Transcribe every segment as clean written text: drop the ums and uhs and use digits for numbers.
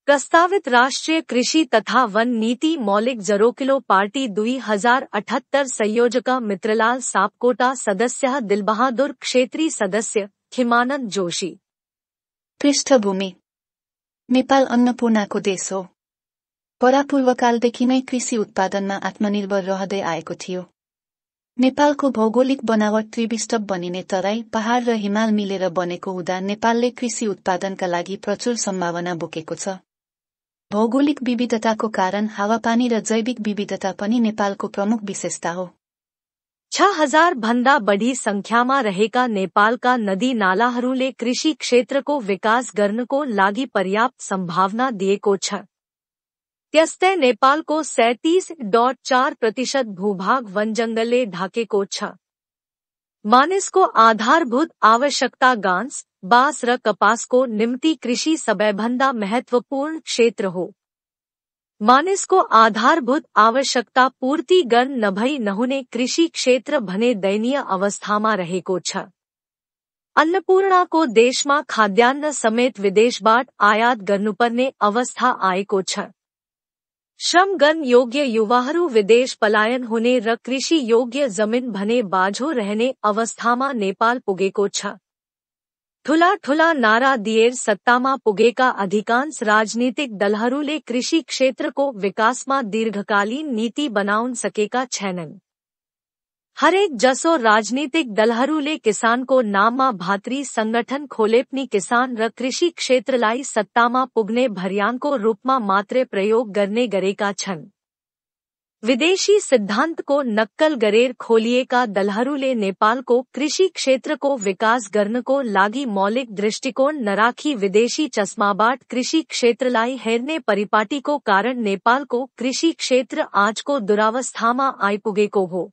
प्रस्तावित राष्ट्रीय कृषि तथा वन नीति मौलिक जरोकिलो पार्टी 2078 संयोजक मित्रलाल सापकोटा सदस्य दिलबहादुर क्षेत्री सदस्य खिमानन्द जोशी। पृष्ठभूमि नेपाल अन्नपूर्णाको देश हो। परापूर्वकालदेखि नै कृषि उत्पादनमा आत्मनिर्भर रहँदै आएको थियो। नेपालको भौगोलिक बनावट त्रिविष्टप बनिने तराई, पहाड र हिमाल मिलेर बनेको हुँदा नेपालले कृषि उत्पादनका लागि प्रचुर सम्भावना बोकेको छ। भौगोलिक विविधताको कारण हावापानी र जैविक विविधता पनि नेपालको प्रमुख विशेषता हो। 6000 भन्दा बढी संख्यामा रहेका नेपालका नदी नालाहरूले कृषि क्षेत्रको विकास गर्नको लागि पर्याप्त सम्भावना दिएको छ। त्यस्तै नेपालको 37.4% भूभाग वनजङ्गलले ढाकेको छ। मानिसको आधारभूत आवश्यकता घाँस, बाँस र कपासको निम्ति कृषि सबैभन्दा महत्त्वपूर्ण क्षेत्र हो। मानिसको आधारभूत आवश्यकता पूर्ति गर्न नभई नहुने कृषि क्षेत्र भने दयनीय अवस्थामा रहेको छ। अन्नपूर्णाको देशमा खाद्यान्न समेत विदेशबाट आयात गर्नुपर्ने अवस्था आएको छ। श्रम गर्न योग्य युवाहरू विदेश पलायन हुने र कृषि योग्य जमिन भने बाझो रहने अवस्थामा नेपाल पुगेको छ। ठूला नारा दिएर सत्तामा पुगेका अधिकांश राजनीतिक दलहरूले कृषि क्षेत्रको विकासमा दीर्घकालीन नीति बनाउन सकेका छैनन्। हरेक जसो राजनीतिक दलहरूले किसानको नाममा भातृ संगठन खोलेप्नी किसान र कृषि क्षेत्रलाई सत्तामा पुग्ने भर्याङको रूपमा मात्रै प्रयोग गर्ने गरेका छन्। विदेशी सिद्धान्तको नक्कल गरेर खोलिएका दलहरूले नेपालको कृषि क्षेत्रको विकास गर्नको लागि मौलिक दृष्टिकोण नराखी विदेशी चस्माबाट कृषि क्षेत्रलाई हेर्ने परिपाटीको कारण नेपालको कृषि क्षेत्र आजको दुरावस्थामा आइपुगेको हो।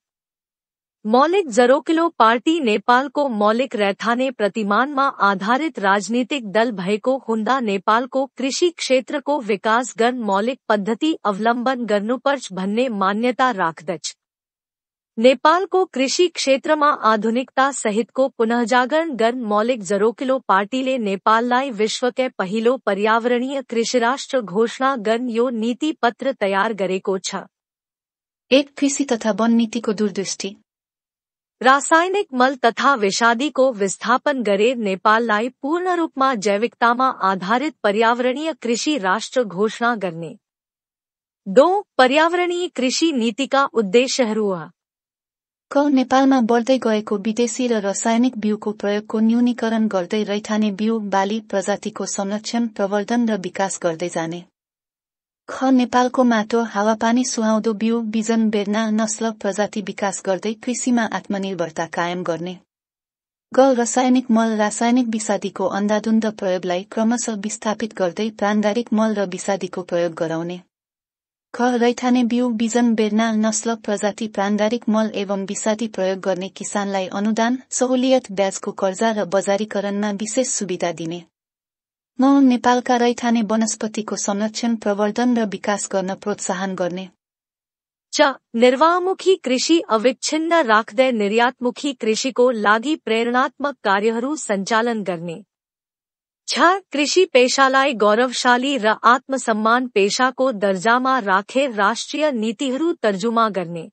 मौलिक जरोकिलो पार्टी नेपालको मौलिक रैथाने प्रतिमानमा आधारित राजनीतिक दल भएको हुँदा नेपालको कृषि क्षेत्रको विकास गर्न मौलिक पद्धति अवलम्बन गर्नुपर्छ भन्ने मान्यता राख्दछ। नेपालको कृषि क्षेत्रमा आधुनिकता सहितको पुनःजागरण गर्न मौलिक जरोकिलो पार्टीले नेपाललाई विश्वकै पहिलो पर्यावरणीय कृषिराष्ट्र घोषणा गर्न यो नीति पत्र तयार गरेको छ। एक कृषि तथा वन नीतिको दूरदृष्टि। रासायनिक मल तथा विषादीको विस्थापन गरेर नेपाललाई पूर्ण रूपमा जैविकतामा आधारित पर्यावरणीय कृषि राष्ट्र घोषणा गर्ने। 2 पर्यावरणीय कृषि नीतिका उद्देश्यहरू। क नेपालमा बढ्दै गएको विदेशी र रासायनिक बिउको प्रयोगको न्यूनीकरण गर्दै रैथाने बिउ बाली प्रजातिको संरक्षण, प्रवर्धन र विकास गर्दै जाने। ख नेपालको माटो, हावापानी सुहाउँदो बिउ बिजन बेर्ना नस्ल प्रजाति विकास गर्दै कृषिमा आत्मनिर्भरता कायम गर्ने। ग रासायनिक मल, रासायनिक विषादीको अन्धाधुन्ध प्रयोगलाई क्रमशः विस्थापित गर्दै प्राणदायक मल र विषादीको प्रयोग गराउने। ख रैथाने बिउ बिजन बेर्ना नस्ल प्रजाति प्राणदायक मल एवं विषादी प्रयोग गर्ने किसानलाई अनुदान, सहुलियत, ब्याजको कर्जा र बजारीकरणमा विशेष सुविधा दिने। नेपालका रैथाने वनस्पतिको संरक्षण, प्रवर्धन र विकास गर्न प्रोत्साहन गर्ने। च निर्वाहमुखी कृषि अविच्छिन्न राख्दै निर्यातमुखी कृषिको लागि प्रेरणात्मक कार्यहरू सञ्चालन गर्ने। छ कृषि पेशालाई गौरवशाली र आत्मसम्मान पेशाको दर्जामा राखेर राष्ट्रिय नीतिहरू तर्जुमा गर्ने।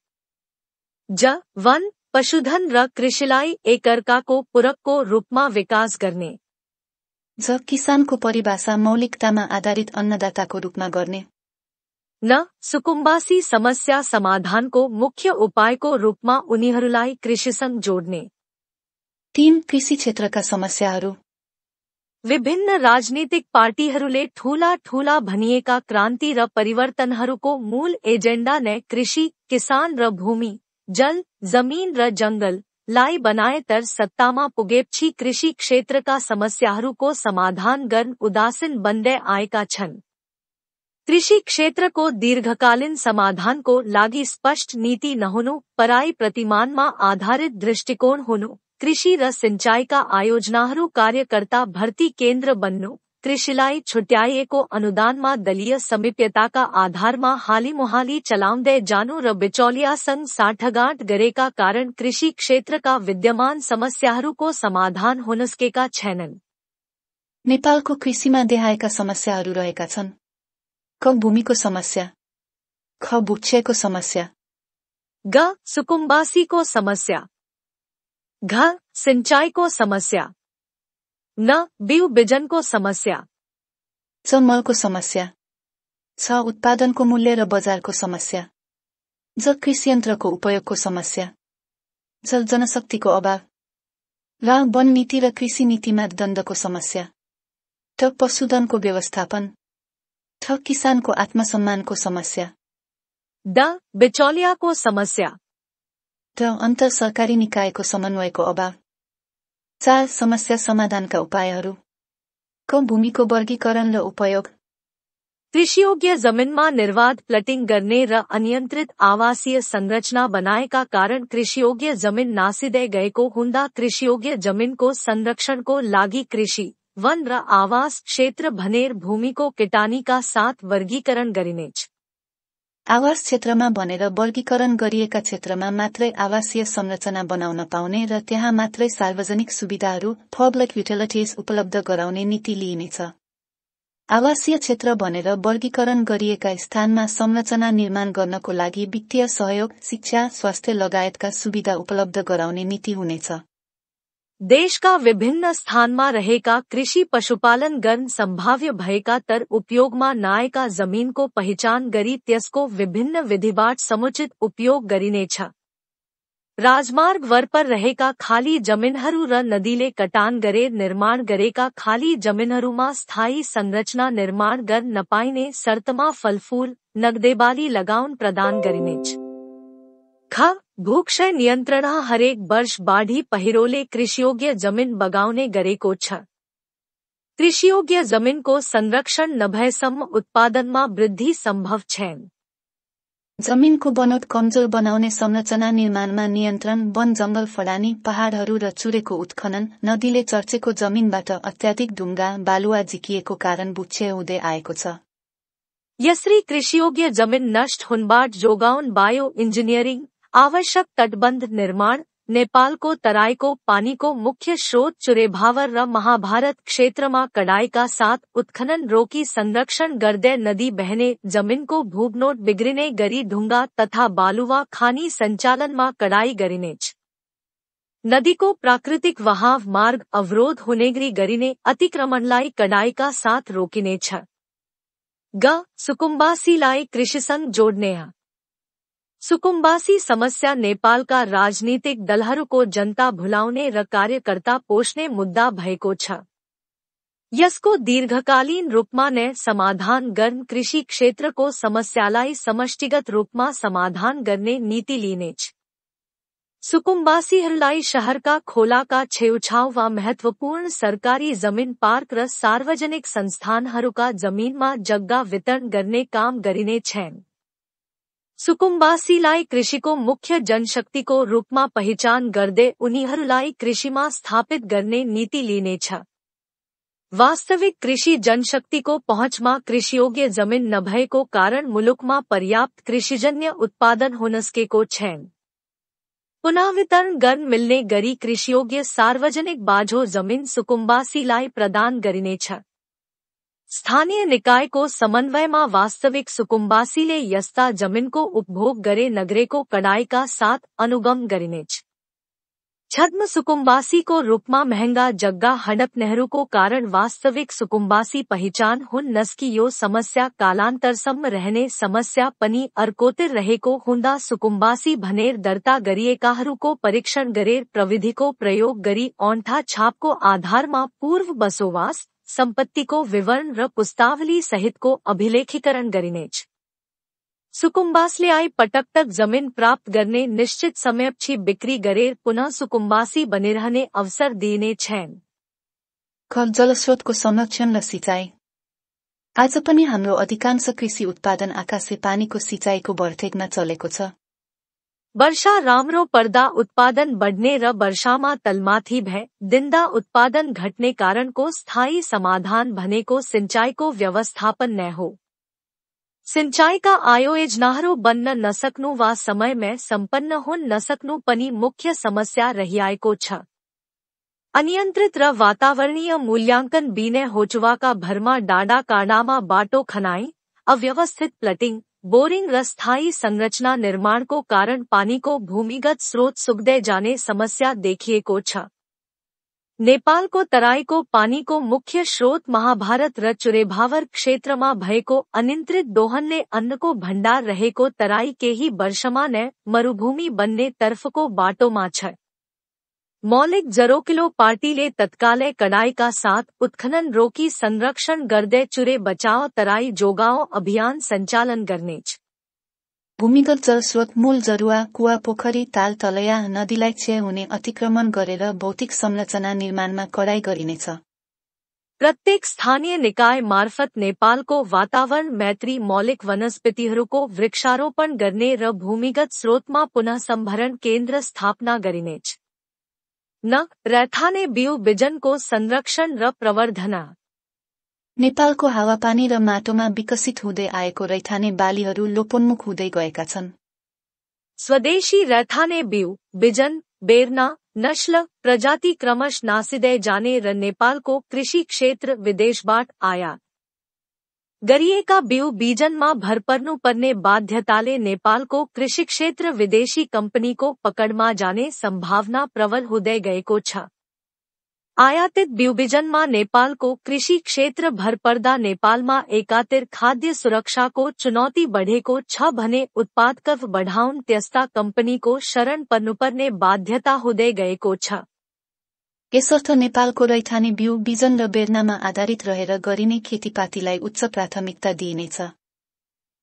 ज वन, पशुधन र कृषिलाई एकअर्काको पूरकको रूपमा विकास गर्ने। ज किसानको परिभाषा मौलिकतामा आधारित अन्नदाताको रूपमा गर्ने। न सुकुम्बासी समस्या समाधानको मुख्य उपायको रूपमा उनीहरूलाई कृषिसँग जोड्ने। 3 कृषि क्षेत्रका समस्याहरू। विभिन्न राजनीतिक पार्टीहरूले ठूला भनिएका क्रान्ति र परिवर्तनहरूको मूल एजेन्डा नै कृषि, किसान र भूमि, जल, जमिन र जङ्गल लाई बनाएतर सत्तामा पुगेपछि कृषि क्षेत्रका समस्याहरूको समाधान गर्न उदासीन बन्दै आएका छन्। कृषि क्षेत्रको दीर्घकालीन समाधानको लागि स्पष्ट नीति नहुनु, पराई प्रतिमानमा आधारित दृष्टिकोण हुनु, कृषि र सिंचाइका आयोजनाहरू कार्यकर्ता भर्ती केन्द्र बन्नु, कृषिलाई छुट्याइएको अनुदानमा दलीय समीप्यताका आधारमा हालिमुहाली चलाउँदै जानु र बिचौलियासँग साँठगाँठ गरेका कारण कृषि क्षेत्रका विद्यमान समस्याहरूको समाधान हुन सकेका छैनन्। नेपालको कृषिमा देखाएका समस्याहरू रहेका छन्। क भूमिको समस्या, ख बुच्छेको समस्या, ग सुकुम्बासी को समस्या, घ सिंचाई को समस्या, न बीउ बिजन को समस्या, च मलको समस्या, छ उत्पादनको मूल्य र बजारको समस्या, ज कृषियन्त्रको उपयोगको समस्या, ज जनशक्तिको अभाव, र वन नीति र कृषि नीतिमा द्वन्द्वको समस्या, ट पशुधनको व्यवस्थापन, ठ किसानको आत्मसम्मानको समस्या, द बिचौलिया को समस्या, ट अन्तर सरकारी निकायको समन्वयको अभाव, 4 समस्या समाधानका उपायहरू, क भूमिको वर्गीकरण र उपयोग, कृषियोग्य जमीनमा निर्वाध प्लटिंग गर्ने र अनियन्त्रित आवासीय संरचना बनाएका कारण कृषियोग्य जमिन नासिँदै गएको हुँदा कृषियोग्य जमिनको संरक्षणको लागि कृषि, वन र आवास क्षेत्र भनेर भूमिको किटानीका साथ वर्गीकरण गरिनेछ। आवास क्षेत्रमा भनेर वर्गीकरण गरिएका क्षेत्रमा मात्रै आवासीय संरचना बनाउन पाउने र त्यहाँ मात्रै सार्वजनिक सुविधाहरू पब्लिक युटिलिटीज उपलब्ध गराउने नीति लिइनेछ। आवासीय क्षेत्र भनेर वर्गीकरण गरिएका स्थानमा संरचना निर्माण गर्नको लागि वित्तीय सहयोग, शिक्षा, स्वास्थ्य लगायतका सुविधा उपलब्ध गराउने नीति हुनेछ। देशका विभिन्न स्थानमा रहेका कृषि पशुपालन गर्न सम्भाव्य भएका तर उपयोगमा नआएका जमिनको पहिचान गरी त्यसको विभिन्न विधिबाट समुचित उपयोग गरिनेछ। राजमार्ग वरपर रहेका खाली जमिनहरू र नदीले कटान गरेर निर्माण गरेका खाली जमिनहरूमा स्थायी संरचना निर्माण गर्न नपाइने शर्तमा फलफूल, नगदेबाली लगाउन प्रदान गरिनेछ। ख भूक्षय नियन्त्रण हरेक वर्ष बाढी पहिरोले कृषियोग्य जमिन बगाउने गरेको छ। कृषियोग्य जमिनको संरक्षण नभएसम्म उत्पादनमा वृद्धि सम्भव छैन। जमिनको बनोट कमजोर बनाउने संरचना निर्माणमा नियन्त्रण, वन जंगल फडानी, पहाडहरू र चुरेको उत्खनन, नदीले चर्चेको जमिनबाट अत्याधिक ढुङ्गा, बालुवा झिकिएको कारण बुच्छे हुँदै आएको छ। यसरी कृषियोग्य जमिन नष्ट हुनबाट जोगाउन बायो इन्जिनियरिङ, आवश्यक तटबन्ध निर्माण, नेपालको तराईको पानीको मुख्य स्रोत चुरेभावर र महाभारत क्षेत्रमा कडाइका साथ उत्खनन रोकी संरक्षण गर्दै नदी बहने जमिनको भूबनोट बिग्रिने गरी ढुङ्गा तथा बालुवा खानी सञ्चालनमा कडाई गरिनेछ। नदीको प्राकृतिक वहाव मार्ग अवरोध हुने गरी गरिने अतिक्रमणलाई कडाइका साथ रोकिनेछ। ग सुकुम्बासीलाई कृषिसँग जोड्ने। सुकुम्बासी समस्या नेपालका राजनीतिक दलहरूको जनता भुलाउने र कार्यकर्ता पोष्ने मुद्दा भएको छ। यसको दीर्घकालीन रूपमा नै समाधान गर्न कृषि क्षेत्रको समस्यालाई समष्टिगत रूपमा समाधान गर्ने नीति लिइनेछ। सुकुम्बासीहरूलाई शहरका खोलाका छेउछाउ वा महत्वपूर्ण सरकारी जमिन पार्क र सार्वजनिक संस्थानहरूका जमिनमा जग्गा वितरण गर्ने काम गरिने छैन। सुकुम्बासीलाई कृषिको मुख्य जनशक्तिको रूपमा पहिचान गर्दै उनीहरूलाई कृषिमा स्थापित गर्ने नीति लिइनेछ। वास्तविक कृषि जनशक्तिको पहुँचमा कृषियोग्य जमिन नभएको कारण मुलुकमा पर्याप्त कृषिजन्य उत्पादन हुन सकेको छैन। पुनः वितरण गर्न मिल्ने गरी कृषियोग्य सार्वजनिक बाझो जमिन सुकुम्बासीलाई प्रदान गरिनेछ। स्थानीय निकायको समन्वयमा वास्तविक सुकुम्बासीले यस्ता जमिनको उपभोग गरे नगरेको कडाइका साथ अनुगम गरिनेछ। छद्म सुकुम्बासीको रूपमा महँगा जग्गा हडप नेहरूको कारण वास्तविक सुकुम्बासी पहिचान हुन नसकी यो समस्या कालान्तरसम्म रहने समस्या पनि अर्कोतिर रहेको हुँदा सुकुम्बासी भनेर दर्ता गरिएकाहरूको परीक्षण गरेर प्रविधिको प्रयोग गरी औंठा छापको आधारमा पूर्व बसोबास सम्पत्तिको विवरण र पुस्तावली सहितको अभिलेखीकरण गरिनेछ। सुकुम्बासले आई पटकटक जमिन प्राप्त गर्ने निश्चित समयपछि बिक्री गरेर पुनः सुकुम्बासी बनिरहने अवसर दिइने छैन। ख जलस्रोतको संरक्षण र सिंचाई। आज पनि हाम्रो अधिकांश कृषि उत्पादन आकाशे पानीको सिंचाईको भरथेकमा चलेको छ। वर्षा राम्रो पर्दा उत्पादन बढ्ने र वर्षामा तलमाथि भए दिन्दा उत्पादन घट्ने कारणको स्थायी समाधान भनेको सिंचाईको व्यवस्थापन नै हो। सिंचाईका आयोजनाहरू बन्न नसक्नु वा समयमै सम्पन्न हुन नसक्नु पनि मुख्य समस्या रहिआएको छ। अनियन्त्रित र वातावरणीय मूल्याङ्कन बिनै होचुवाका भरमा डाँडा काँडामा बाटो खनाई, अव्यवस्थित प्लटिंग, बोरिंग र स्थायी संरचना निर्माण को कारण पानी को भूमिगत स्रोत सुक्दै जाने समस्या देखिएको छ। नेपालको तराईको पानीको मुख्य स्रोत महाभारत र चुरेभावर क्षेत्रमा भएको अनियन्त्रित दोहनले अन्नको भण्डार रहेको तराई केही वर्षमा नै मरुभूमि बन्ने तर्फको बाटोमा छ। मौलिक जरोकिलो पार्टीले तत्कालै कडाईका साथ उत्खनन रोकी संरक्षण गर्दै चुरे बचाओ तराई जोगाओ अभियान सञ्चालन गर्नेछ। भूमिगत जलस्रोत मूल जरुवा, कुवा, पोखरी, ताल, तलया, नदीलाई क्षय हुने अतिक्रमण गरेर भौतिक संरचना निर्माणमा कडाई गरिनेछ। प्रत्येक स्थानीय निकाय मार्फत नेपालको वातावरण मैत्री मौलिक वनस्पतिहरूको वृक्षारोपण गर्ने र भूमिगत स्रोतमा पुनः सम्भरण केन्द्र स्थापना गरिनेछ। न रैथाने बिउ बिजनको संरक्षण र प्रवर्धन। नेपालको हावापानी र माटोमा विकसित हुँदै आएको रैथाने बालीहरू लोपोन्मुख हुँदै गएका छन्। स्वदेशी रैथाने बिउ बिजन बेर्ना नस्ल प्रजाति क्रमश नासिँदै जाने र नेपालको कृषि क्षेत्र विदेशबाट आयात गरिएका बिउ बिजनमा भर पर्नुपर्ने बाध्यताले नेपालको कृषि क्षेत्र विदेशी कम्पनीको पकडमा जाने सम्भावना प्रबल हुँदै गएको छ। आयातित बिउबिजनमा नेपालको कृषि क्षेत्र भर पर्दा नेपालमा एकातिर खाद्य सुरक्षाको चुनौती बढेको छ भने उत्पादकता बढाउन त्यस्ता कम्पनीको शरण पर्नुपर्ने बाध्यता हुँदै गएको छ। यसर्थ नेपालको रैथाने बिउ बिजन र बेर्नामा आधारित रहेर गरिने खेतीपातीलाई उच्च प्राथमिकता दिइनेछ।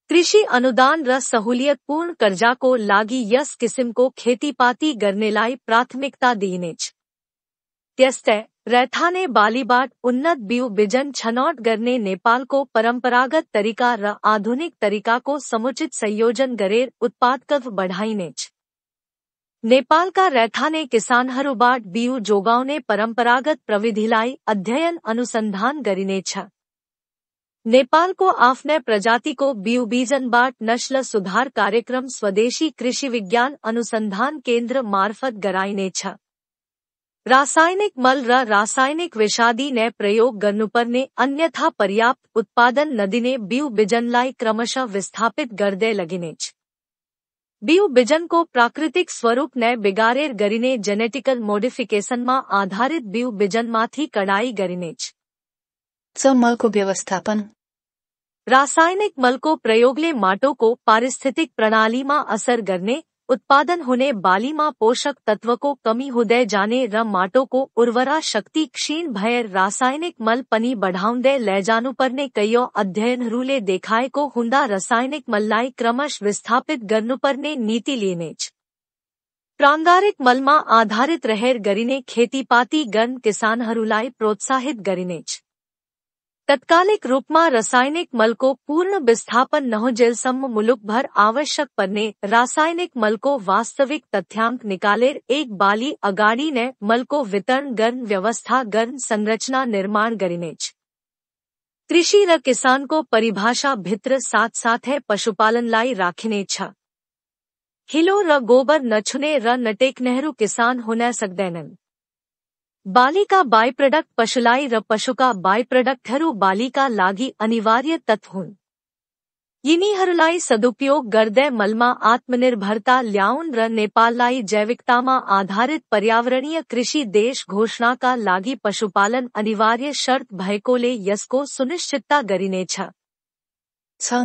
कृषि अनुदान र सहुलियतपूर्ण कर्जाको लागि यस किसिमको खेतीपाती गर्नेलाई प्राथमिकता दिइनेछ। त्यस्तै रैथाने बालीबाट उन्नत बिउ बिजन छनौट गर्ने नेपालको परम्परागत तरिका र आधुनिक तरिकाको समुचित संयोजन गरेर उत्पादकता बढाइनेछ। नेपालका रैथाने किसानहरूबाट बिउ जोगाउने परम्परागत प्रविधिलाई अध्ययन अनुसन्धान गरिनेछ। नेपालको आफ्नै प्रजातिको बिउ बिजनबाट नस्ल सुधार कार्यक्रम स्वदेशी कृषि विज्ञान अनुसन्धान केन्द्र मार्फत गराइनेछ। रासायनिक मल र रासायनिक विषादी नै प्रयोग गर्नुपर्ने अन्यथा पर्याप्त उत्पादन नदिने बिउ बिजनलाई क्रमशः विस्थापित गर्दै लगिनेछ। बिउ बिजनको प्राकृतिक स्वरूप नै बिगारेर गरिने जेनेटिकल मोडिफिकेसनमा आधारित बिउ बिजनमाथि कडाई गरिनेछ। मलको व्यवस्थापन। रासायनिक मलको प्रयोगले माटोको पारिस्थितिक प्रणालीमा असर गर्ने, उत्पादन हुने बालीमा पोषक तत्वको कमी हुँदै जाने र माटोको उर्वरा शक्ति क्षीण भएर रासायनिक मल पनि बढाउँदै लैजानुपर्ने कैयौं अध्ययनहरूले देखाएको हुँदा रासायनिक मललाई क्रमश विस्थापित गर्नुपर्ने नीति लिइनेछ। प्राङ्गारिक मलमा आधारित रहेर गरिने खेतीपाती गर्न किसानहरूलाई प्रोत्साहित गरिनेछ। तत्कालिक रूपमा रासायनिक मलको पूर्ण विस्थापन नहोजेलसम्म मुलुकभर आवश्यक पर्ने रासायनिक मलको वास्तविक तथ्याङ्क निकालेर एक बाली अगाडि नै मलको वितरण गर्न व्यवस्था गर्न संरचना निर्माण गरिनेछ। कृषि र किसानको परिभाषा भित्र साथसाथै पशुपालनलाई राखिनेछ। हिलो र गोबर नछुने र नटेक्नेहरू किसान हुन सक्दैनन्। बालीका बाई प्रोडक्ट पशुलाई र पशुका बाई प्रोडक्टहरू बालीका लागि अनिवार्य तत्व हुन्। यिनीहरूलाई सदुपयोग गर्दै मलमा आत्मनिर्भरता ल्याउन र नेपाललाई जैविकतामा आधारित पर्यावरणीय कृषि देश घोषणाका लागि पशुपालन अनिवार्य शर्त भएकोले यसको सुनिश्चितता गरिनेछ।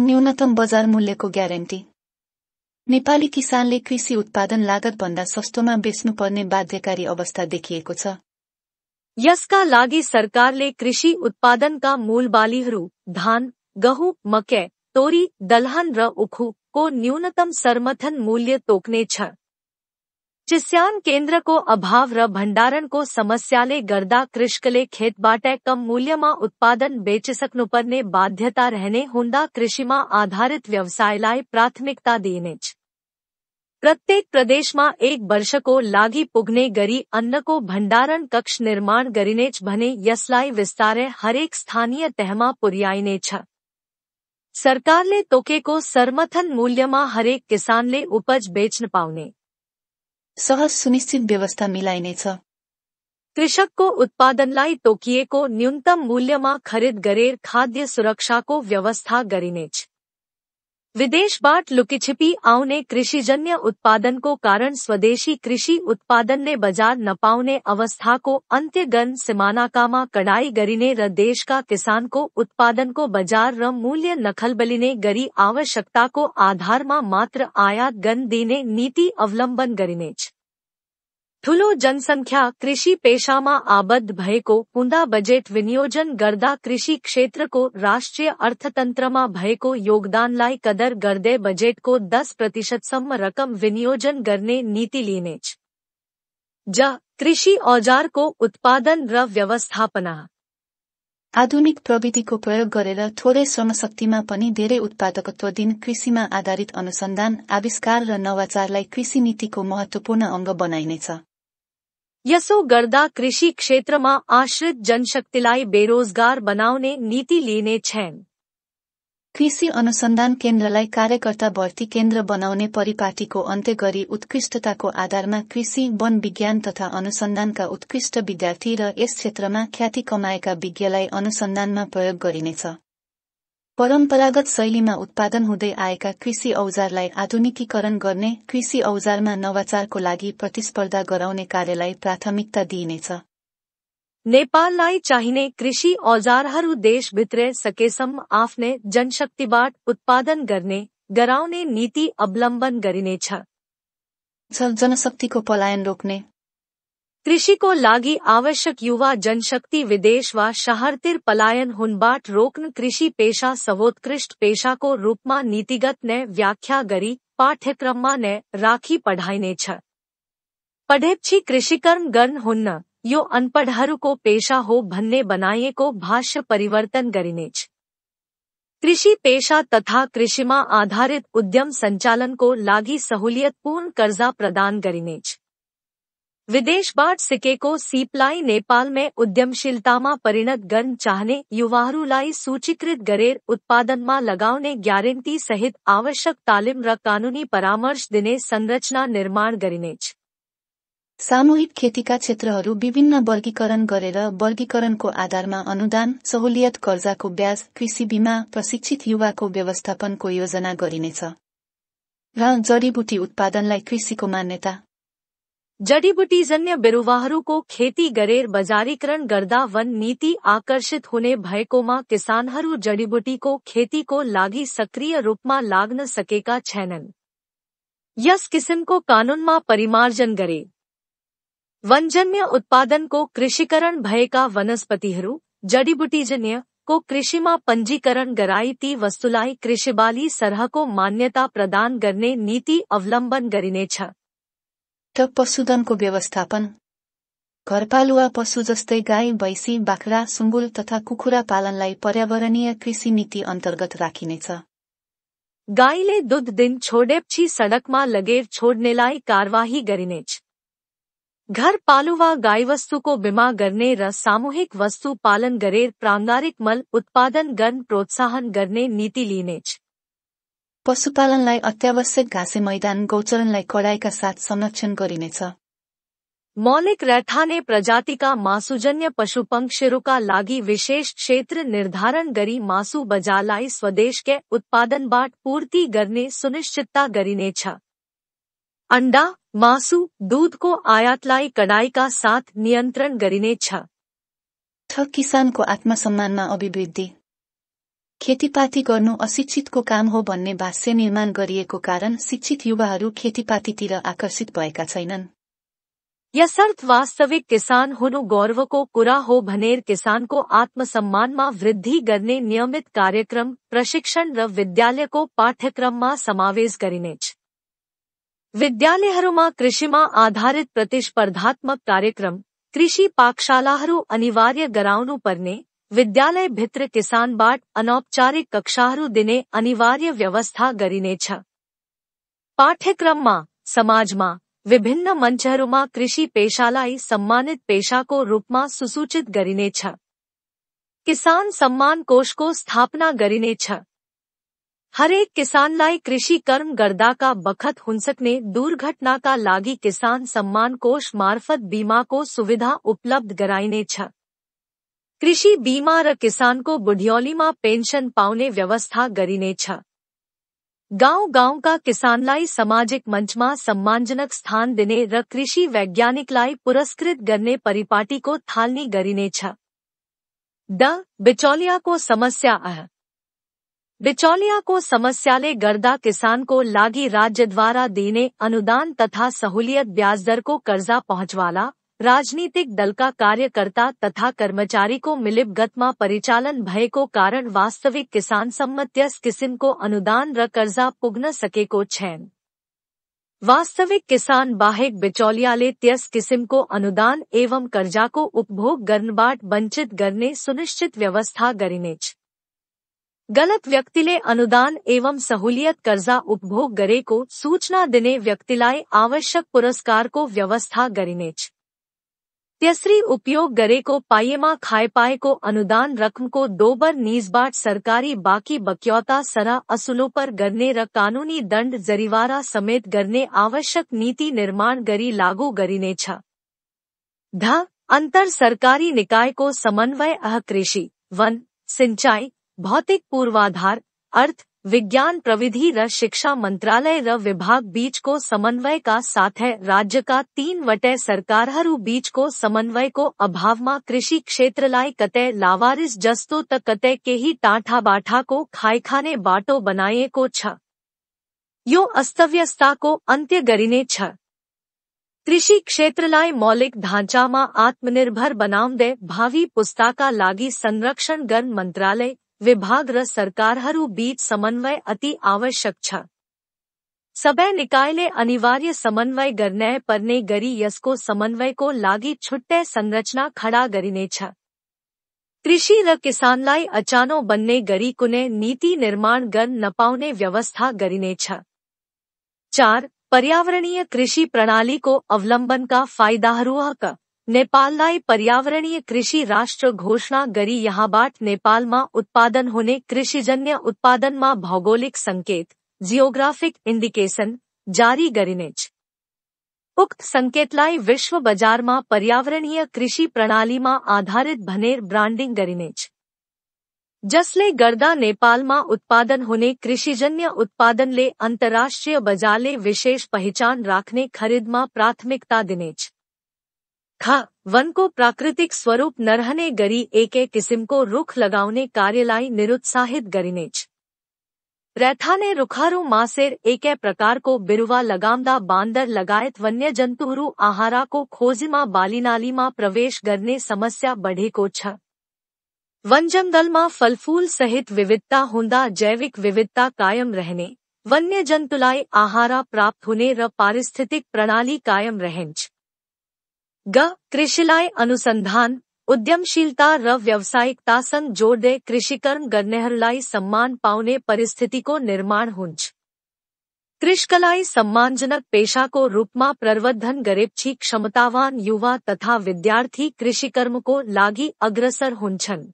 न्यूनतम बजार मूल्यको ग्यारेन्टी। नेपाली किसानले कृषि उत्पादन लागत भन्दा सस्तोमा बेच्नुपर्ने बाध्यकारी अवस्था देखिएको छ। यसका लागि सरकारले कृषि उत्पादनका मूल बालीहरू धान, गहुँ, मकै, तोरी, दलहन र उखुको न्यूनतम समर्थन मूल्य तोक्नेछ। चिस्यान केन्द्रको अभाव र भण्डारणको समस्याले गर्दा कृषकले खेतबाटै कम मूल्यमा उत्पादन बेचिसक्नुपर्ने बाध्यता रहने हुँदा कृषिमा आधारित व्यवसायलाई प्राथमिकता दिइनेछ। प्रत्येक प्रदेशमा एक वर्षको लागि पुग्ने गरी अन्नको भण्डारण कक्ष निर्माण गरिनेछ भने यसलाई विस्तारै हरेक स्थानीय तहमा पुर्याइनेछ। सरकारले तोकेको समर्थन मूल्यमा हरेक किसानले उपज बेच्न पाउने सहज सुनिश्चित व्यवस्था मिलाइनेछ। कृषकको उत्पादनलाई तोकिएको न्यूनतम मूल्यमा खरिद गरेर खाद्य सुरक्षाको व्यवस्था गरिनेछ। विदेशबाट लुकिछिपी आउने कृषिजन्य उत्पादनको कारण स्वदेशी कृषि उत्पादनले बजार नपाउने अवस्थाको अन्त्य गर्न सिमानाकामा कडाई गरिने र देशका किसानको उत्पादनको बजार र मूल्य नखलबलिने गरी आवश्यकताको आधारमा मात्र आयात गर्न दिने नीति अवलम्बन गरिनेछ। ठूलो जनसङ्ख्या कृषि पेशामा आबद्ध भएको हुँदा बजेट विनियोजन गर्दा कृषि क्षेत्रको राष्ट्रिय अर्थतन्त्रमा भएको योगदानलाई कदर गर्दै बजेटको 10% रकम विनियोजन गर्ने नीति लिइनेछ। कृषि औजारको उत्पादन र व्यवस्थापना। आधुनिक प्रविधिको प्रयोग गरेर थोरै श्रमशक्तिमा पनि धेरै उत्पादकत्व दिन कृषिमा आधारित अनुसन्धान, आविष्कार र नवाचारलाई कृषि नीतिको महत्त्वपूर्ण अङ्ग बनाइनेछ। यसो गर्दा कृषि क्षेत्रमा आश्रित जनशक्तिलाई बेरोजगार बनाउने नीति लिइने छैन। कृषि अनुसन्धान केन्द्रलाई कार्यकर्ता भर्ती केन्द्र बनाउने परिपाटीको अन्त्य गरी उत्कृष्टताको आधारमा कृषि, वन विज्ञान तथा अनुसन्धानका उत्कृष्ट विद्यार्थी र यस क्षेत्रमा ख्याति कमाएका विज्ञलाई अनुसन्धानमा प्रयोग गरिनेछ। परम्परागत शैलीमा उत्पादन हुँदै आएका कृषि औजारलाई आधुनिकीकरण गर्ने, कृषि औजारमा नवाचारको लागि प्रतिस्पर्धा गराउने कार्यलाई प्राथमिकता दिइनेछ। नेपाललाई चाहिने कृषि औजारहरू देशभित्र सकेसम्म आफ्नै जनशक्तिबाट उत्पादन गराउने नीति अवलम्बन गरिनेछ। जनशक्तिको पलायन रोक्ने। कृषिको लागि आवश्यक युवा जनशक्ति विदेश वा शहरतिर पलायन हुनबाट रोक्न कृषि पेशा सर्वोत्कृष्ट पेशाको रूपमा नीतिगत नै व्याख्या गरी पाठ्यक्रममा नै राखी पढाइनेछ। पढेपछि कृषिकर्म गर्न हुन्न, यो अनपढहरूको पेशा हो भन्ने बनाइएको भाष्य परिवर्तन गरिनेछ। कृषि पेशा तथा कृषिमा आधारित उद्यम सञ्चालनको लागि सहुलियतपूर्ण कर्जा प्रदान गरिनेछ। विदेशबाट सिकेको सिपलाई नेपालमै उद्यमशीलतामा परिणत गर्न चाहने युवाहरूलाई सूचीकृत गरेर उत्पादनमा लगाउने ग्यारेन्टी सहित आवश्यक तालिम र कानूनी परामर्श दिने संरचना निर्माण गरिनेछ। सामूहिक खेतीका क्षेत्रहरू विभिन्न वर्गीकरण गरेर वर्गीकरणको आधारमा अनुदान, सहुलियत, कर्जाको ब्याज, कृषि बीमा, प्रशिक्षित युवाको व्यवस्थापनको योजना गरिनेछ। र जडीबुटी उत्पादनलाई कृषिको मान्यता। जडीबुटीजन्य बिरुवाहरूको खेती गरेर बजारीकरण गर्दा वन नीति आकर्षित हुने भएकोमा किसानहरू जडीबुटीको खेतीको लागि सक्रिय रूपमा लाग्न सकेका छैनन्। यस किसिमको कानूनमा परिमार्जन गरे। वनजन्य उत्पादनको कृषिकरण भएका वनस्पतिहरू, जडीबुटीजन्य को कृषिमा पञ्जीकरण गराई ती वस्तुलाई कृषिबाली सरहको मान्यता प्रदान गर्ने नीति अवलम्बन गरिनेछ। पशुधनको व्यवस्थापन। घरपालुवा पशु जस्तै गाई, भैँसी, बाख्रा, सुँगुर तथा कुखुरा पालनलाई पर्यावरणीय कृषि नीति अन्तर्गत राखिनेछ। गाईले दुध दिन छोडेपछि सडकमा लगेर छोड्नेलाई कारवाही गरिनेछ। घर पालुवा गाईवस्तुको बिमा गर्ने र सामूहिक वस्तु पालन गरेर प्राङ्गारिक मल उत्पादन गर्न प्रोत्साहन गर्ने नीति लिइनेछ। पशुपालनलाई अत्यावश्यक घाँसे मैदान, गौचरणलाई कडाइका साथ संरक्षण गरिनेछ। मौलिक रैथाने प्रजातिका मासुजन्य पशुपक्षीहरूका लागि विशेष क्षेत्र निर्धारण गरी मासु बजारलाई स्वदेशकै उत्पादनबाट पूर्ति गर्ने सुनिश्चितता गरिनेछ। अण्डा, मासु, दूधको आयातलाई कडाइका साथ नियन्त्रण गरिनेछ। किसानको आत्मसम्मानमा अभिवृद्धि। खेतीपाती गर्नु अशिक्षितको काम हो भन्ने भाष्य निर्माण गरिएको कारण शिक्षित युवाहरू खेतीपातीतिर आकर्षित भएका छैनन्। यसर्थ वास्तविक किसान हुनु गौरवको कुरा हो भनेर किसानको आत्मसम्मानमा वृद्धि गर्ने नियमित कार्यक्रम, प्रशिक्षण र विद्यालयको पाठ्यक्रममा समावेश गरिनेछ। विद्यालयहरूमा कृषिमा आधारित प्रतिस्पर्धात्मक कार्यक्रम, कृषि पाठशालाहरू अनिवार्य गराउनु पर्ने, विद्यालयभित्र किसानबाट अनौपचारिक कक्षाहरू दिने अनिवार्य व्यवस्था गरिनेछ। पाठ्यक्रममा, समाजमा, विभिन्न मञ्चहरूमा कृषि पेशालाई सम्मानित पेशाको रूपमा सुसूचित गरिनेछ। किसान सम्मान कोषको स्थापना गरिनेछ। हरेक किसान लाई कृषि कर्म गर्दा का बखत हुंसकने दुर्घटना का लागी किसान सम्मान कोष मार्फत बीमा को सुविधा उपलब्ध कराइने छ। कृषि बीमा र किसान को बुढ़ियोली में पेंशन पाउने व्यवस्था गरिने छ। गांव गांव का किसान लाई सामाजिक मंच में सम्मानजनक स्थान दिने र कृषि वैज्ञानिक लाई पुरस्कृत करने परिपाटी को थालनी गरिने छ। बिचौलिया को समस्या बिचौलिया को समस्याले गर्दा किसान को लागी राज्य द्वारा देने अनुदान तथा सहूलियत ब्याज दर को कर्जा पहुंचवाला राजनीतिक दल का कार्यकर्ता तथा कर्मचारी को मिलिप गतमा परिचालन भय को कारण वास्तविक किसान सम्मत्यस किस्म को अनुदान र कर्जा पुग न सके को छैन। वास्तविक किसान बाहेक बिचौलियाले त्यस किस्म को अनुदान एवं कर्जा को उपभोग गर्नबाट वंचित करने सुनिश्चित व्यवस्था गरिनेछ। गलत व्यक्तिले अनुदान एवं सहूलियत कर्जा उपभोग करे को सूचना दिने व्यक्तिलाई आवश्यक पुरस्कार को व्यवस्था गरिनेछ। त्यसरी उपयोग करे को पाइएमा खाए पाए को अनुदान रकम को दोबर नीजबाट सरकारी बाकी बक्यौता सरा असुलों पर करने र कानूनी दंड जरिवारा समेत करने आवश्यक नीति निर्माण गरी लागू गरिने छ। अंतर सरकारी निकाय को समन्वय कृषि, वन, सिंचाई, भौतिक पूर्वाधार, अर्थ, विज्ञान प्रविधि र शिक्षा मंत्रालय र विभाग बीच को समन्वय का साथ है राज्य का 3 सरकारहरू बीच को समन्वय को अभावमा कृषि क्षेत्रलाई कतै लावारिस जस्तो त कतै केही टाठा बाठा को खाने बाटो बनाइएको छ। यो अस्तव्यस्ता को अन्त्य गरिने छ। कृषि क्षेत्रलाई मौलिक ढांचामा आत्मनिर्भर बनाउँदै भावी पुस्ताका लागि संरक्षण गर्न मंत्रालय, विभाग र सरकारहरू बीच समन्वय अति आवश्यक छ। सबै निकायले अनिवार्य समन्वय गर्नै पर्ने गरी यसको समन्वयको लागि छुट्टै संरचना खडा गरिनेछ। कृषि र किसानलाई अचानो बन्ने गरी कुनै नीति निर्माण गर्न नपाउने व्यवस्था गरिनेछ। 4. पर्यावरणीय कृषि प्रणाली को अवलंबन का फायदाहरू नेपाललाई पर्यावरणीय कृषि राष्ट्र घोषणा गरी यहाँबाट नेपालमा उत्पादन होने कृषिजन्य उत्पादनमा भौगोलिक संकेत जियोग्राफिक इंडिकेशन जारी गरिनेछ। उक्त संकेतलाई विश्व बजारमा पर्यावरणीय कृषि प्रणालीमा आधारित भनेर ब्रान्डिङ गरिनेछ। जसले गर्दा नेपालमा उत्पादन होने कृषिजन्य उत्पादनले अन्तर्राष्ट्रिय बजारले विशेष पहिचान राख्ने खरिदमा प्राथमिकता दिनेछ। वन को प्राकृतिक स्वरूप नरहने गरी एक किसिम को रुख लगाउने कार्यलाई निरुत्साहित गरिनेछ। रैथाने रुखारू मासेर एक प्रकार को बिरुवा लगाउँदा बान्दर लगायत वन्य जन्तुहरू आहारा को खोजीमा बालीनालीमा प्रवेश गर्ने समस्या बढेको छ। वन जंगलमा फलफूल सहित विविधता हुँदा जैविक विविधता कायम रहने, वन्य जन्तुलाई आहारा प्राप्त हुने र पारिस्थितिक प्रणाली कायम रहन्छ। कृषिलाई अनुसन्धान, उद्यमशीलता र व्यावसायिकतासँग जोड्दै कृषिकर्म गर्नेहरूलाई सम्मान पाउने परिस्थितिको निर्माण हुन्छ। कृषकलाई सम्मानजनक पेशाको रूपमा प्रवर्धन गरेपछि क्षमतावान युवा तथा विद्यार्थी कृषिकर्मको लागि अग्रसर हुन्छन्।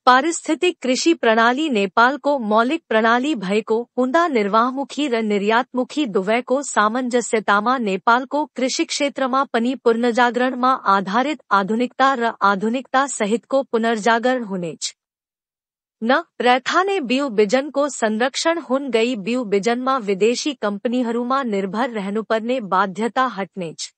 पारिस्थितिक कृषि प्रणाली नेपालको मौलिक प्रणाली भएको हुँदा निर्वाहमुखी र निर्यातमुखी दुवैको सामञ्जस्यतामा नेपालको कृषि क्षेत्रमा पनि पुनर्जागरणमा आधारित आधुनिकता र आधुनिकता सहितको पुनर्जागरण हुनेछ। रैथाने बिउ बिजनको संरक्षण हुन गई बिउ बिजनमा विदेशी कम्पनीहरूमा निर्भर रहनुपर्ने बाध्यता हट्नेछ।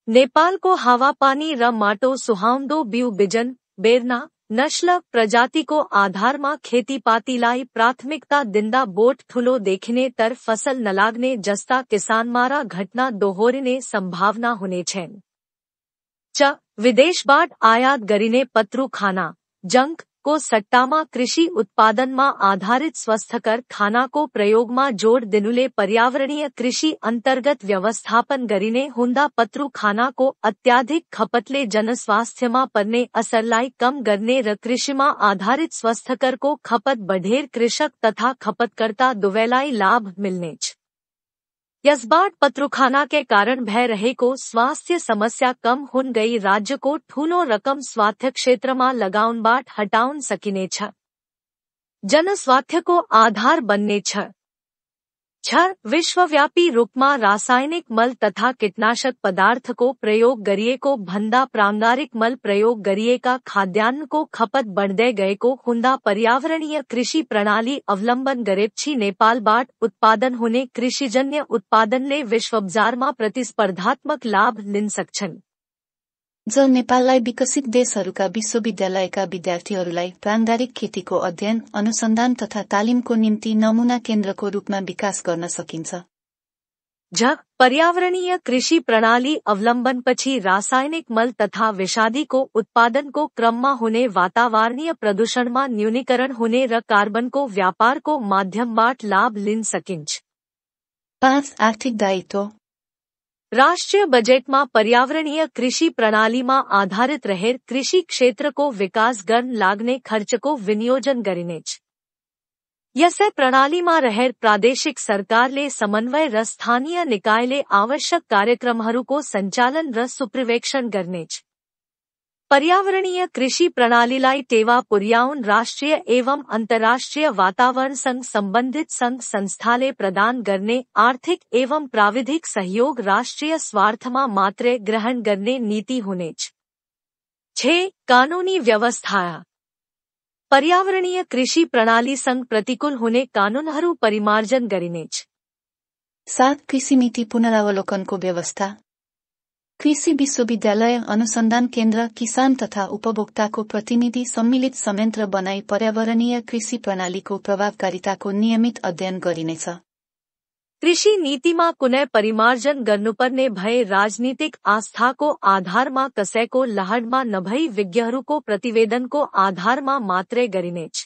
नेपालको हावापानी र माटो सुहाउँदो बिउ बिजन, बेर्ना, नस्ल प्रजातिको आधारमा खेतीपातीलाई प्राथमिकता दिँदा बोट ठूलो देखिने तर फसल नलाग्ने जस्ता किसानमारा घटना दोहोरिने सम्भावना हुनेछन्। विदेशबाट आयात गरिने पत्रु खाना, जंक को सट्टामा कृषि उत्पादनमा आधारित स्वस्थकर खानाको प्रयोगमा जोड दिनुले पर्यावरणीय कृषि अन्तर्गत व्यवस्थापन गरिने हुँदा पत्रु खानाको अत्याधिक खपतले जनस्वास्थ्यमा पर्ने असरलाई कम गर्ने र कृषिमा आधारित स्वस्थकरको खपत बढेर कृषक तथा खपतकर्ता दुवैलाई लाभ मिल्नेछ। यसबाट पत्रुखाना के कारण भय रहेको स्वास्थ्य समस्या कम हुन गई राज्यको ठूलो रकम स्वास्थ्य क्षेत्रमा लगाउनबाट हटाउन सकिनेछ। जनस्वास्थ्यको आधार बन्ने छ। विश्वव्यापी रूपमा रासायनिक मल तथा कीटनाशक पदार्थको प्रयोग गरिएको भन्दा प्राङ्गारिक मल प्रयोग गरिएका खाद्यान्नको खपत बढ्दै गएको हुँदा पर्यावरणीय कृषि प्रणाली अवलम्बन गरेपछि नेपालबाट उत्पादन हुने कृषिजन्य उत्पादनले विश्वबजारमा प्रतिस्पर्धात्मक लाभ लिन सक्छन्। ज नेपाललाई विकसित देशहरूका विश्वविद्यालयका विद्यार्थीहरूलाई प्राङ्गारिक खेतीको अध्ययन, अनुसन्धान तथा तालिमको निम्ति नमुना केन्द्रको रूपमा विकास गर्न सकिन्छ। पर्यावरणीय कृषि प्रणाली अवलम्बनपछि रासायनिक मल तथा विषादीको उत्पादनको क्रममा हुने वातावरणीय प्रदूषणमा न्यूनीकरण हुने र कार्बनको व्यापारको माध्यमबाट लाभ लिन सकिन्छ। 5. आर्थिक दायित्व। राष्ट्रिय बजेटमा पर्यावरणीय कृषि प्रणालीमा आधारित रहेर कृषि क्षेत्रको विकास गर्न लाग्ने खर्चको विनियोजन गरिनेछ। यसै प्रणालीमा रहेर प्रादेशिक सरकारले समन्वय र स्थानीय निकायले आवश्यक कार्यक्रमहरूको सञ्चालन र सुपर्वेक्षण गर्नेछ। पर्यावरणीय कृषि प्रणालीलाई टेवा पुर्याउन राष्ट्रिय एवं अन्तर्राष्ट्रिय वातावरणसँग सम्बन्धित संघ संस्थाले प्रदान गर्ने आर्थिक एवं प्राविधिक सहयोग राष्ट्रिय स्वार्थमा मात्रै ग्रहण गर्ने नीति हुनेछ। 6. कानूनी व्यवस्था। पर्यावरणीय कृषि प्रणालीसँग प्रतिकूल हुने कानूनहरू परिमार्जन गरिनेछ। 7. कृषि नीति पुनरावलोकनको व्यवस्था। कृषि विश्वविद्यालय, अनुसन्धान केन्द्र, किसान तथा उपभोक्ताको प्रतिनिधि सम्मिलित संयन्त्र बनाई पर्यावरणीय कृषि प्रणालीको प्रभावकारिताको नियमित अध्ययन गरिनेछ। कृषि नीतिमा कुनै परिमार्जन गर्नुपर्ने भए राजनीतिक आस्थाको आधारमा कसैको लहरमा नभई विज्ञहरूको प्रतिवेदनको आधारमा मात्रै गरिनेछ।